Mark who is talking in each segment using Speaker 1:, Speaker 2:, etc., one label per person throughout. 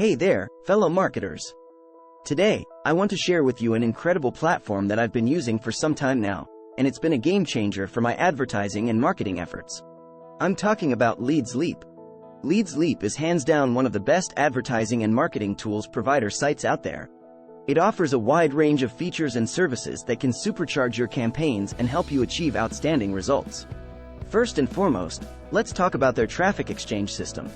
Speaker 1: Hey there, fellow marketers. Today, I want to share with you an incredible platform that I've been using for some time now, and it's been a game changer for my advertising and marketing efforts. I'm talking about LeadsLeap. LeadsLeap is hands down one of the best advertising and marketing tools provider sites out there. It offers a wide range of features and services that can supercharge your campaigns and help you achieve outstanding results. First and foremost, let's talk about their traffic exchange system.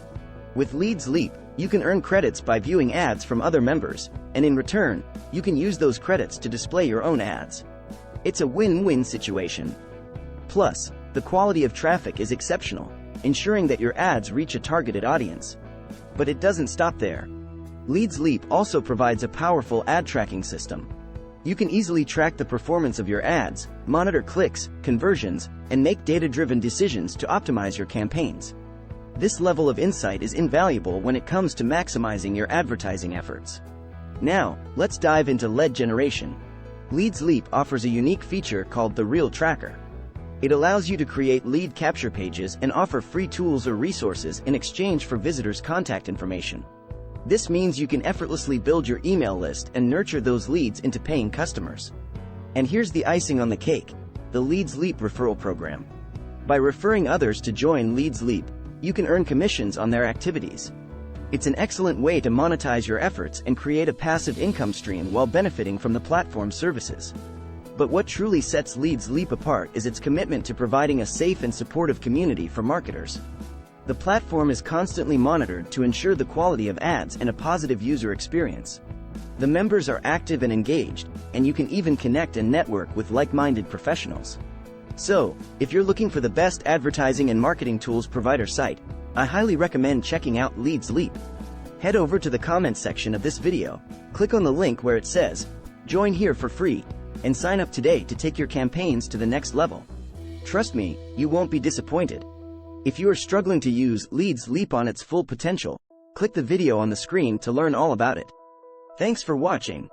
Speaker 1: With LeadsLeap, you can earn credits by viewing ads from other members, and in return, you can use those credits to display your own ads. It's a win-win situation. Plus, the quality of traffic is exceptional, ensuring that your ads reach a targeted audience. But it doesn't stop there. LeadsLeap also provides a powerful ad tracking system. You can easily track the performance of your ads, monitor clicks, conversions, and make data-driven decisions to optimize your campaigns. This level of insight is invaluable when it comes to maximizing your advertising efforts. Now, let's dive into lead generation. LeadsLeap offers a unique feature called the Reel Tracker. It allows you to create lead capture pages and offer free tools or resources in exchange for visitors' contact information. This means you can effortlessly build your email list and nurture those leads into paying customers. And here's the icing on the cake, the LeadsLeap referral program. By referring others to join LeadsLeap, you can earn commissions on their activities. It's an excellent way to monetize your efforts and create a passive income stream while benefiting from the platform's services. But what truly sets LeadsLeap apart is its commitment to providing a safe and supportive community for marketers. The platform is constantly monitored to ensure the quality of ads and a positive user experience. The members are active and engaged, and you can even connect and network with like-minded professionals. So, if you're looking for the best advertising and marketing tools provider site, I highly recommend checking out LeadsLeap. Head over to the comments section of this video, click on the link where it says, "Join here for free," and sign up today to take your campaigns to the next level. Trust me, you won't be disappointed. If you are struggling to use LeadsLeap on its full potential, click the video on the screen to learn all about it. Thanks for watching.